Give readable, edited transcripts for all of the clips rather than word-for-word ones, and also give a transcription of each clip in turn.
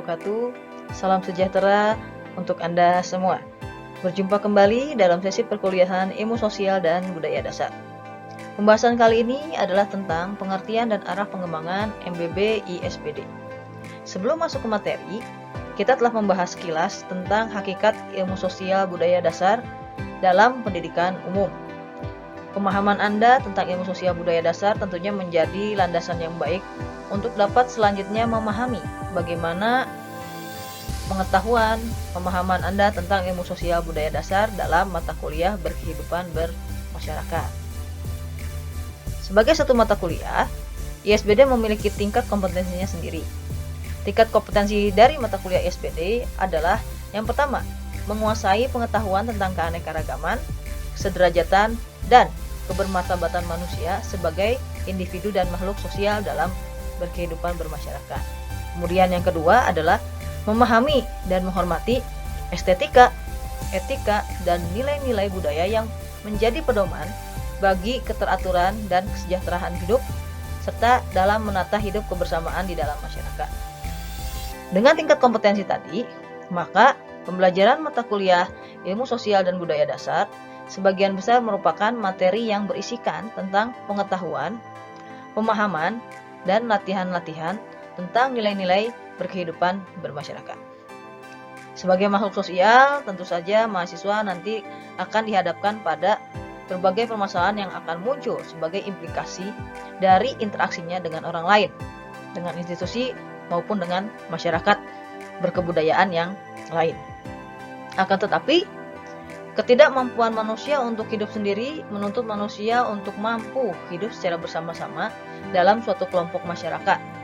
wabarakatuh. Salam sejahtera untuk Anda semua. Berjumpa kembali dalam sesi perkuliahan Ilmu Sosial dan Budaya Dasar. Pembahasan kali ini adalah tentang pengertian dan arah pengembangan MBB ISBD. Sebelum masuk ke materi, kita telah membahas sekilas tentang hakikat ilmu sosial budaya dasar dalam pendidikan umum. Pemahaman Anda tentang ilmu sosial budaya dasar tentunya menjadi landasan yang baik untuk dapat selanjutnya memahami bagaimana pemahaman Anda tentang ilmu sosial budaya dasar dalam mata kuliah berkehidupan bermasyarakat. Sebagai satu mata kuliah, ISBD memiliki tingkat kompetensinya sendiri. Tingkat kompetensi dari mata kuliah ISBD adalah yang pertama, menguasai pengetahuan tentang keanekaragaman, kesederajatan, dan kebermartabatan manusia sebagai individu dan makhluk sosial dalam berkehidupan bermasyarakat. Kemudian yang kedua adalah memahami dan menghormati estetika, etika, dan nilai-nilai budaya yang menjadi pedoman bagi keteraturan dan kesejahteraan hidup serta dalam menata hidup kebersamaan di dalam masyarakat. Dengan tingkat kompetensi tadi, maka pembelajaran mata kuliah Ilmu Sosial dan Budaya Dasar sebagian besar merupakan materi yang berisikan tentang pengetahuan, pemahaman, dan latihan-latihan tentang nilai-nilai berkehidupan bermasyarakat. Sebagai makhluk sosial, tentu saja mahasiswa nanti akan dihadapkan pada berbagai permasalahan yang akan muncul sebagai implikasi dari interaksinya dengan orang lain, dengan institusi maupun dengan masyarakat berkebudayaan yang lain. Akan tetapi, ketidakmampuan manusia untuk hidup sendiri menuntut manusia untuk mampu hidup secara bersama-sama dalam suatu kelompok masyarakat.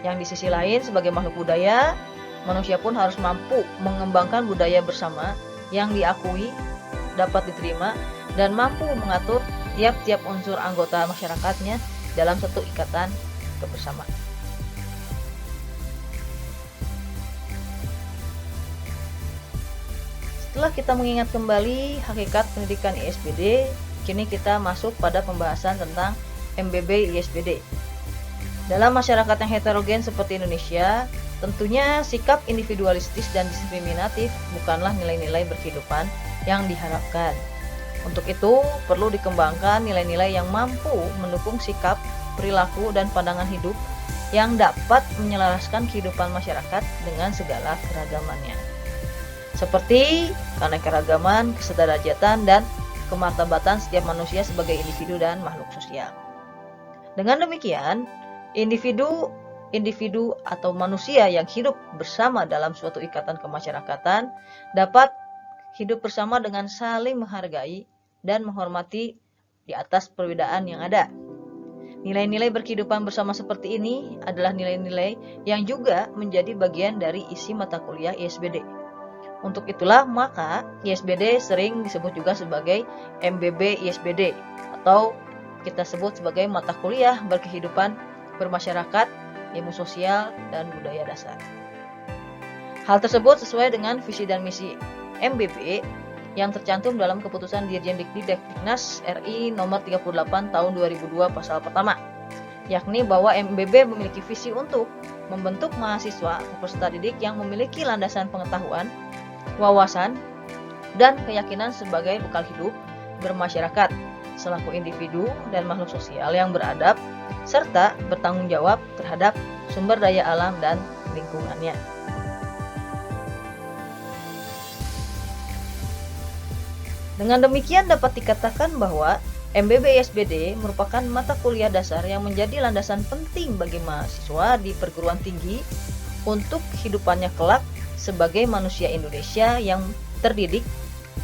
Yang di sisi lain, sebagai makhluk budaya, manusia pun harus mampu mengembangkan budaya bersama yang diakui, dapat diterima, dan mampu mengatur tiap-tiap unsur anggota masyarakatnya dalam satu ikatan kebersamaan. Setelah kita mengingat kembali hakikat pendidikan ISBD, kini kita masuk pada pembahasan tentang MBB ISBD. Dalam masyarakat yang heterogen seperti Indonesia, tentunya sikap individualistis dan diskriminatif bukanlah nilai-nilai berkehidupan yang diharapkan. Untuk itu, perlu dikembangkan nilai-nilai yang mampu mendukung sikap, perilaku, dan pandangan hidup yang dapat menyelaraskan kehidupan masyarakat dengan segala keragamannya. Seperti keanekaragaman, kesederajatan, dan kemartabatan setiap manusia sebagai individu dan makhluk sosial. Dengan demikian, individu atau manusia yang hidup bersama dalam suatu ikatan kemasyarakatan dapat hidup bersama dengan saling menghargai dan menghormati di atas perbedaan yang ada. Nilai-nilai berkehidupan bersama seperti ini adalah nilai-nilai yang juga menjadi bagian dari isi mata kuliah ISBD. Untuk itulah maka ISBD sering disebut juga sebagai MBB ISBD atau kita sebut sebagai mata kuliah berkehidupan bermasyarakat, ilmu sosial, dan budaya dasar. Hal tersebut sesuai dengan visi dan misi MBB yang tercantum dalam keputusan Dirjen Diknas RI nomor 38 tahun 2002 pasal pertama, yakni bahwa MBB memiliki visi untuk membentuk mahasiswa peserta didik yang memiliki landasan pengetahuan, wawasan, dan keyakinan sebagai bekal hidup bermasyarakat selaku individu dan makhluk sosial yang beradab serta bertanggung jawab terhadap sumber daya alam dan lingkungannya. Dengan demikian dapat dikatakan bahwa MBB ISBD merupakan mata kuliah dasar yang menjadi landasan penting bagi mahasiswa di perguruan tinggi untuk kehidupannya kelak sebagai manusia Indonesia yang terdidik,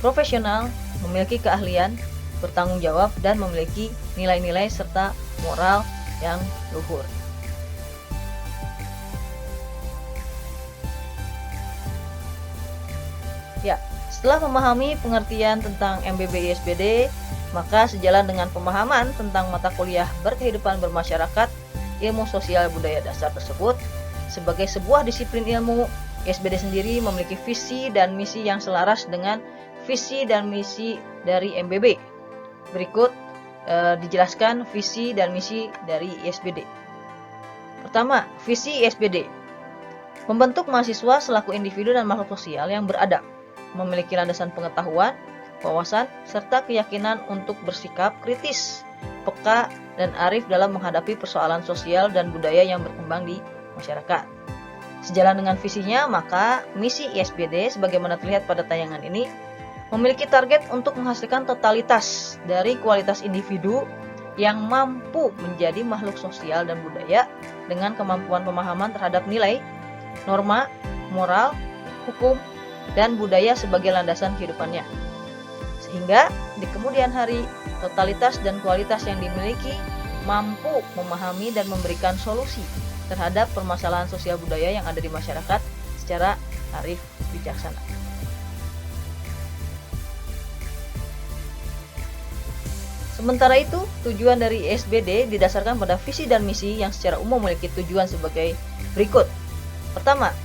profesional, memiliki keahlian, bertanggung jawab, dan memiliki nilai-nilai serta moral yang luhur. Ya, setelah memahami pengertian tentang MBB ISBD, maka sejalan dengan pemahaman tentang mata kuliah berkehidupan bermasyarakat, ilmu sosial budaya dasar tersebut, sebagai sebuah disiplin ilmu, ISBD sendiri memiliki visi dan misi yang selaras dengan visi dan misi dari MBB. Berikut dijelaskan visi dan misi dari ISBD. Pertama, visi ISBD. Membentuk mahasiswa selaku individu dan makhluk sosial yang beradab, memiliki landasan pengetahuan, wawasan, serta keyakinan untuk bersikap kritis, peka, dan arif dalam menghadapi persoalan sosial dan budaya yang berkembang di masyarakat. Sejalan dengan visinya, maka misi ISBD sebagaimana terlihat pada tayangan ini memiliki target untuk menghasilkan totalitas dari kualitas individu yang mampu menjadi makhluk sosial dan budaya dengan kemampuan pemahaman terhadap nilai, norma, moral, hukum, dan budaya sebagai landasan kehidupannya. Sehingga di kemudian hari, totalitas dan kualitas yang dimiliki mampu memahami dan memberikan solusi terhadap permasalahan sosial budaya yang ada di masyarakat secara arif bijaksana. Sementara itu, tujuan dari ISBD didasarkan pada visi dan misi yang secara umum memiliki tujuan sebagai berikut. Pertama,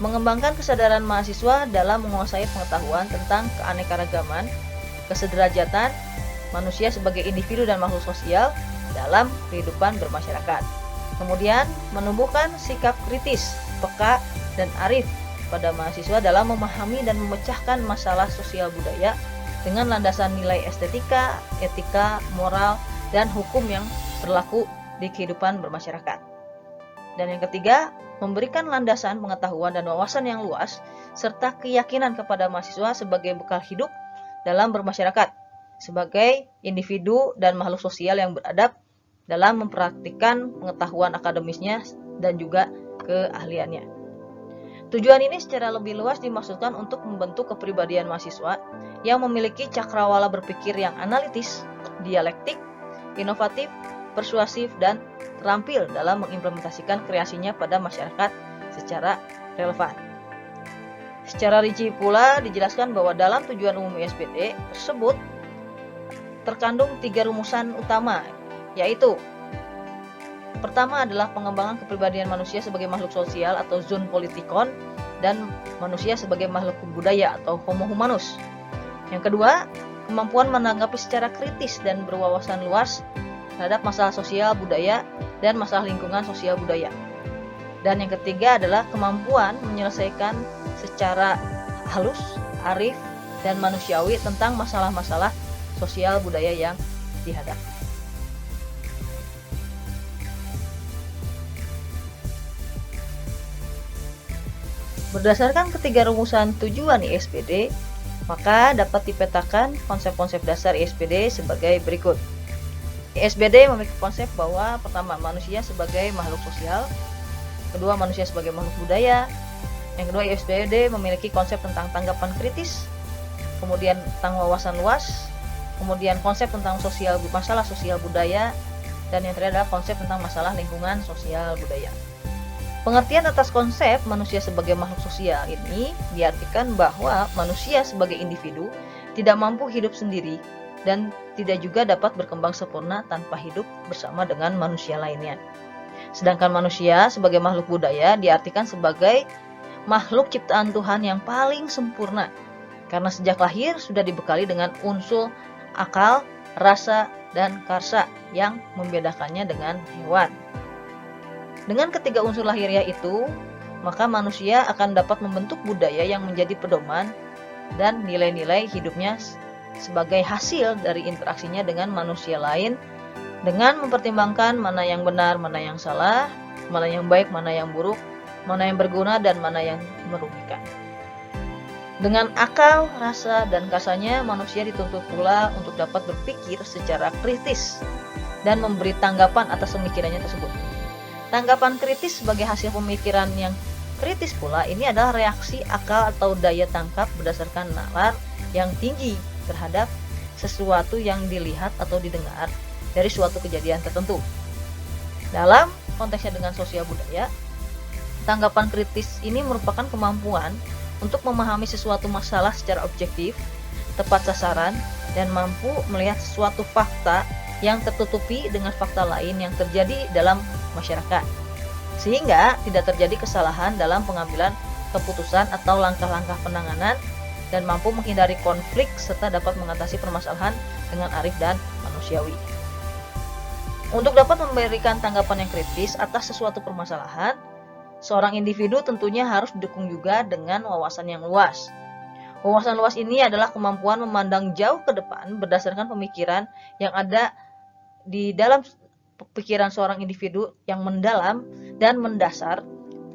mengembangkan kesadaran mahasiswa dalam menguasai pengetahuan tentang keanekaragaman, kesederajatan, manusia sebagai individu dan makhluk sosial dalam kehidupan bermasyarakat. Kemudian, menumbuhkan sikap kritis, peka, dan arif pada mahasiswa dalam memahami dan memecahkan masalah sosial budaya dengan landasan nilai estetika, etika, moral, dan hukum yang berlaku di kehidupan bermasyarakat. Dan yang ketiga, memberikan landasan pengetahuan dan wawasan yang luas, serta keyakinan kepada mahasiswa sebagai bekal hidup dalam bermasyarakat, sebagai individu dan makhluk sosial yang beradab dalam mempraktikkan pengetahuan akademisnya dan juga keahliannya. Tujuan ini secara lebih luas dimaksudkan untuk membentuk kepribadian mahasiswa yang memiliki cakrawala berpikir yang analitis, dialektik, inovatif, persuasif, dan terampil dalam mengimplementasikan kreasinya pada masyarakat secara relevan. Secara rinci pula dijelaskan bahwa dalam tujuan umum ISBD tersebut terkandung 3 rumusan utama, yaitu pertama adalah pengembangan kepribadian manusia sebagai makhluk sosial atau zoon politikon dan manusia sebagai makhluk budaya atau homo humanus. Yang kedua, kemampuan menanggapi secara kritis dan berwawasan luas terhadap masalah sosial budaya dan masalah lingkungan sosial budaya. Dan yang ketiga adalah kemampuan menyelesaikan secara halus, arif, dan manusiawi tentang masalah-masalah sosial budaya yang dihadapi. Berdasarkan ketiga rumusan tujuan ISBD, maka dapat dipetakan konsep-konsep dasar ISBD sebagai berikut. ISBD memiliki konsep bahwa pertama, manusia sebagai makhluk sosial, kedua, manusia sebagai makhluk budaya, yang kedua, ISBD memiliki konsep tentang tanggapan kritis, kemudian tentang wawasan luas, kemudian konsep tentang masalah sosial budaya, dan yang terakhir adalah konsep tentang masalah lingkungan sosial budaya. Pengertian atas konsep manusia sebagai makhluk sosial ini diartikan bahwa manusia sebagai individu tidak mampu hidup sendiri dan tidak juga dapat berkembang sempurna tanpa hidup bersama dengan manusia lainnya. Sedangkan manusia sebagai makhluk budaya diartikan sebagai makhluk ciptaan Tuhan yang paling sempurna, karena sejak lahir sudah dibekali dengan unsur akal, rasa, dan karsa yang membedakannya dengan hewan. Dengan ketiga unsur lahiriah itu, maka manusia akan dapat membentuk budaya yang menjadi pedoman dan nilai-nilai hidupnya sebagai hasil dari interaksinya dengan manusia lain, dengan mempertimbangkan mana yang benar, mana yang salah, mana yang baik, mana yang buruk, mana yang berguna, dan mana yang merugikan. Dengan akal, rasa, dan kasanya, manusia dituntut pula untuk dapat berpikir secara kritis dan memberi tanggapan atas pemikirannya tersebut. Tanggapan kritis sebagai hasil pemikiran yang kritis pula ini adalah reaksi akal atau daya tangkap berdasarkan nalar yang tinggi terhadap sesuatu yang dilihat atau didengar dari suatu kejadian tertentu. Dalam konteksnya dengan sosial budaya, tanggapan kritis ini merupakan kemampuan untuk memahami sesuatu masalah secara objektif, tepat sasaran, dan mampu melihat sesuatu fakta yang tertutupi dengan fakta lain yang terjadi dalam masyarakat, sehingga tidak terjadi kesalahan dalam pengambilan keputusan atau langkah-langkah penanganan, dan mampu menghindari konflik serta dapat mengatasi permasalahan dengan arif dan manusiawi. Untuk dapat memberikan tanggapan yang kritis atas sesuatu permasalahan, seorang individu tentunya harus didukung juga dengan wawasan yang luas. Wawasan luas ini adalah kemampuan memandang jauh ke depan berdasarkan pemikiran yang ada di dalam pikiran seorang individu yang mendalam dan mendasar,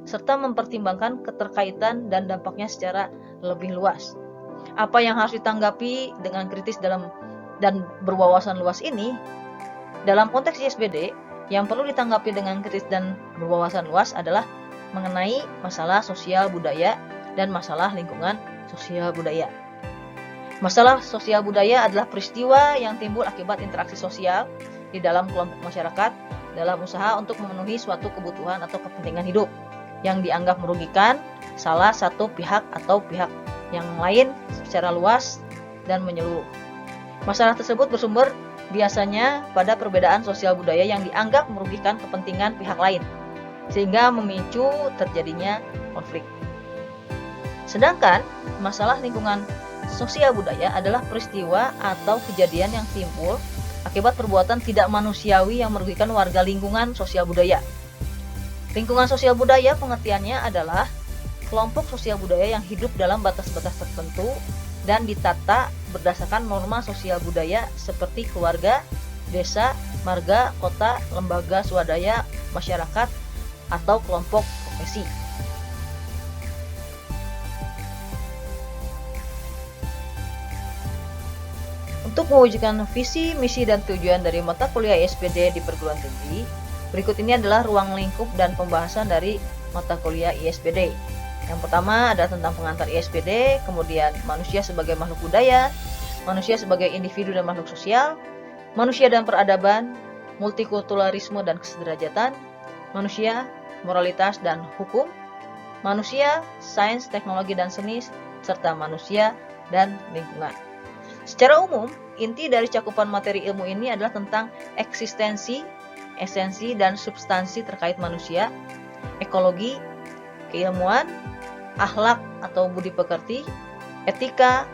serta mempertimbangkan keterkaitan dan dampaknya secara lebih luas. Apa yang harus ditanggapi dengan kritis dan berwawasan luas ini, dalam konteks ISBD, yang perlu ditanggapi dengan kritis dan berwawasan luas adalah mengenai masalah sosial budaya dan masalah lingkungan sosial budaya. Masalah sosial budaya adalah peristiwa yang timbul akibat interaksi sosial di dalam kelompok masyarakat dalam usaha untuk memenuhi suatu kebutuhan atau kepentingan hidup yang dianggap merugikan salah satu pihak atau pihak yang lain secara luas dan menyeluruh. Masalah tersebut bersumber biasanya pada perbedaan sosial budaya yang dianggap merugikan kepentingan pihak lain, sehingga memicu terjadinya konflik. Sedangkan masalah lingkungan sosial budaya adalah peristiwa atau kejadian yang timbul akibat perbuatan tidak manusiawi yang merugikan warga lingkungan sosial budaya. Lingkungan sosial budaya pengertiannya adalah kelompok sosial budaya yang hidup dalam batas-batas tertentu dan ditata berdasarkan norma sosial budaya seperti keluarga, desa, marga, kota, lembaga swadaya, masyarakat, atau kelompok profesi. Untuk mewujudkan visi, misi, dan tujuan dari mata kuliah ISBD di perguruan tinggi, berikut ini adalah ruang lingkup dan pembahasan dari mata kuliah ISBD. Yang pertama adalah tentang pengantar ISBD, kemudian manusia sebagai makhluk budaya, manusia sebagai individu dan makhluk sosial, manusia dan peradaban, multikulturalisme dan kesederajatan, manusia, moralitas dan hukum, manusia, sains, teknologi dan seni, serta manusia dan lingkungan. Secara umum, inti dari cakupan materi ilmu ini adalah tentang eksistensi, esensi, dan substansi terkait manusia, ekologi, keilmuan, akhlak atau budi pekerti, etika,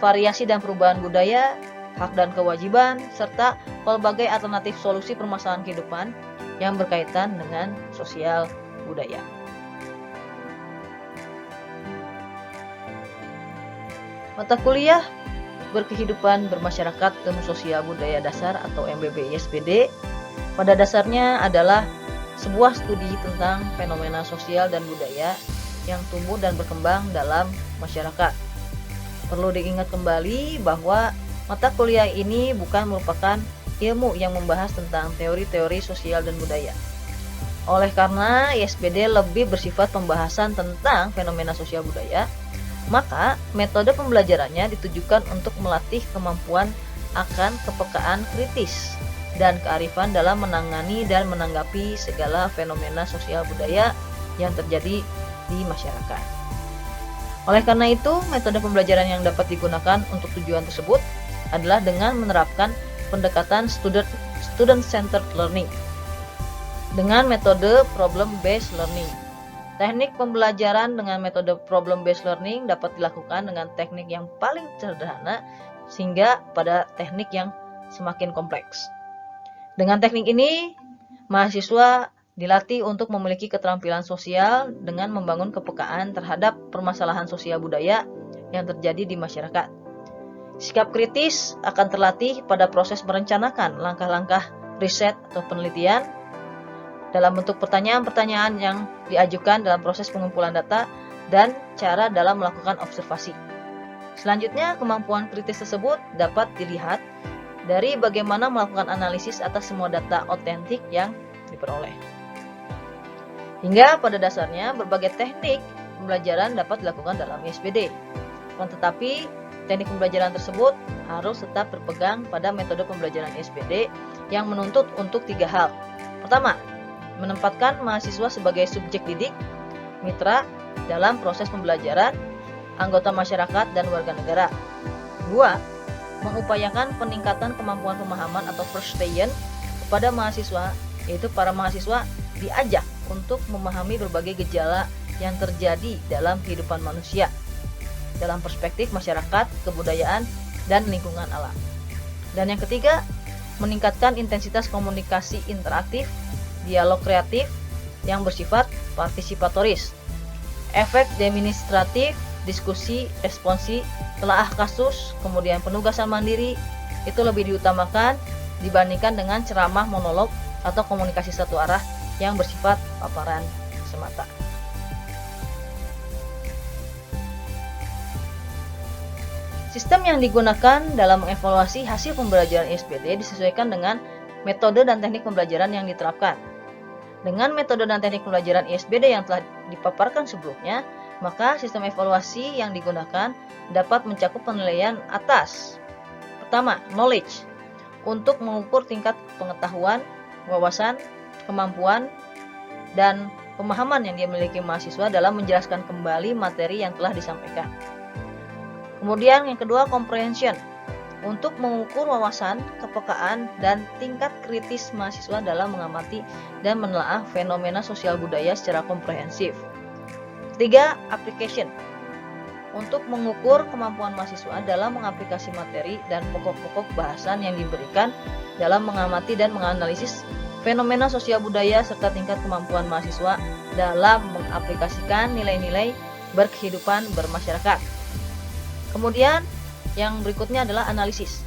variasi dan perubahan budaya, hak dan kewajiban, serta pelbagai alternatif solusi permasalahan kehidupan yang berkaitan dengan sosial budaya. Mata kuliah Berkehidupan Bermasyarakat Ilmu Sosial Budaya Dasar atau MBB ISBD pada dasarnya adalah sebuah studi tentang fenomena sosial dan budaya yang tumbuh dan berkembang dalam masyarakat. Perlu diingat kembali bahwa mata kuliah ini bukan merupakan ilmu yang membahas tentang teori-teori sosial dan budaya. Oleh karena ISBD lebih bersifat pembahasan tentang fenomena sosial budaya, maka metode pembelajarannya ditujukan untuk melatih kemampuan akan kepekaan kritis dan kearifan dalam menangani dan menanggapi segala fenomena sosial budaya yang terjadi di masyarakat. Oleh karena itu, metode pembelajaran yang dapat digunakan untuk tujuan tersebut adalah dengan menerapkan pendekatan student-centered learning dengan metode problem-based learning. Teknik pembelajaran dengan metode problem-based learning dapat dilakukan dengan teknik yang paling sederhana sehingga pada teknik yang semakin kompleks. Dengan teknik ini, mahasiswa dilatih untuk memiliki keterampilan sosial dengan membangun kepekaan terhadap permasalahan sosial budaya yang terjadi di masyarakat. Sikap kritis akan terlatih pada proses merencanakan langkah-langkah riset atau penelitian dalam bentuk pertanyaan-pertanyaan yang diajukan dalam proses pengumpulan data dan cara dalam melakukan observasi. Selanjutnya, kemampuan kritis tersebut dapat dilihat dari bagaimana melakukan analisis atas semua data otentik yang diperoleh. Hingga pada dasarnya, berbagai teknik pembelajaran dapat dilakukan dalam ISBD. Tetapi, teknik pembelajaran tersebut harus tetap berpegang pada metode pembelajaran ISBD yang menuntut untuk 3 hal. Pertama, menempatkan mahasiswa sebagai subjek didik, mitra dalam proses pembelajaran, anggota masyarakat, dan warga negara. 2. Mengupayakan peningkatan kemampuan pemahaman atau perception kepada mahasiswa, yaitu para mahasiswa diajak untuk memahami berbagai gejala yang terjadi dalam kehidupan manusia dalam perspektif masyarakat, kebudayaan, dan lingkungan alam. Dan yang ketiga, meningkatkan intensitas komunikasi interaktif, dialog kreatif, yang bersifat partisipatoris. Efek demonstratif, diskusi, responsi, telaah kasus, kemudian penugasan mandiri itu lebih diutamakan dibandingkan dengan ceramah monolog atau komunikasi satu arah yang bersifat paparan semata. Sistem yang digunakan dalam mengevaluasi hasil pembelajaran ISBD disesuaikan dengan metode dan teknik pembelajaran yang diterapkan. Dengan metode dan teknik pembelajaran ISBD yang telah dipaparkan sebelumnya, maka sistem evaluasi yang digunakan dapat mencakup penilaian atas. Pertama, knowledge, untuk mengukur tingkat pengetahuan, wawasan, kemampuan, dan pemahaman yang dimiliki mahasiswa dalam menjelaskan kembali materi yang telah disampaikan. Kemudian yang kedua, comprehension, untuk mengukur wawasan, kepekaan, dan tingkat kritis mahasiswa dalam mengamati dan menelaah fenomena sosial budaya secara komprehensif. Ketiga, application, untuk mengukur kemampuan mahasiswa dalam mengaplikasi materi dan pokok-pokok bahasan yang diberikan dalam mengamati dan menganalisis fenomena sosial budaya serta tingkat kemampuan mahasiswa dalam mengaplikasikan nilai-nilai berkehidupan bermasyarakat. Kemudian yang berikutnya adalah analisis.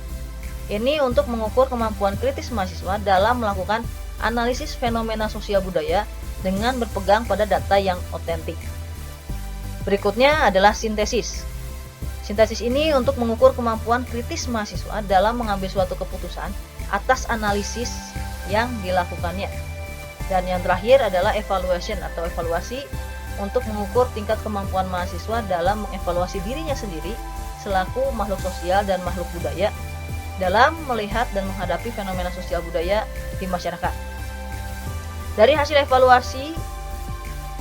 Ini untuk mengukur kemampuan kritis mahasiswa dalam melakukan analisis fenomena sosial budaya dengan berpegang pada data yang otentik. Berikutnya adalah sintesis. Sintesis ini untuk mengukur kemampuan kritis mahasiswa dalam mengambil suatu keputusan atas analisis yang dilakukannya. Dan yang terakhir adalah evaluation atau evaluasi, untuk mengukur tingkat kemampuan mahasiswa dalam mengevaluasi dirinya sendiri selaku makhluk sosial dan makhluk budaya dalam melihat dan menghadapi fenomena sosial budaya di masyarakat. Dari hasil evaluasi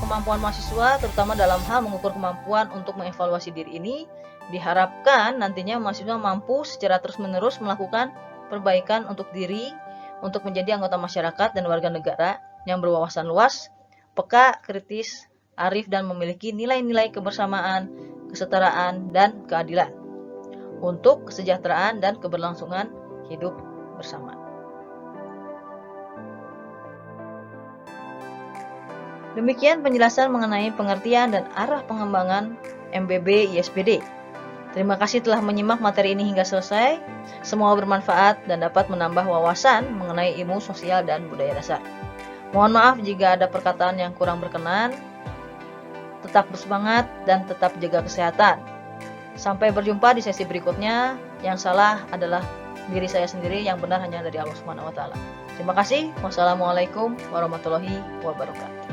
kemampuan mahasiswa, terutama dalam hal mengukur kemampuan untuk mengevaluasi diri ini, diharapkan nantinya mahasiswa mampu secara terus-menerus melakukan perbaikan untuk diri, untuk menjadi anggota masyarakat dan warga negara yang berwawasan luas, peka, kritis, arif, dan memiliki nilai-nilai kebersamaan, kesetaraan, dan keadilan untuk kesejahteraan dan keberlangsungan hidup bersama. Demikian penjelasan mengenai pengertian dan arah pengembangan MBB ISBD. Terima kasih telah menyimak materi ini hingga selesai. Semoga bermanfaat dan dapat menambah wawasan mengenai ilmu sosial dan budaya dasar. Mohon maaf jika ada perkataan yang kurang berkenan. Tetap bersemangat dan tetap jaga kesehatan. Sampai berjumpa di sesi berikutnya. Yang salah adalah diri saya sendiri, yang benar hanya dari Allah Subhanahu wa taala. Terima kasih. Wassalamualaikum warahmatullahi wabarakatuh.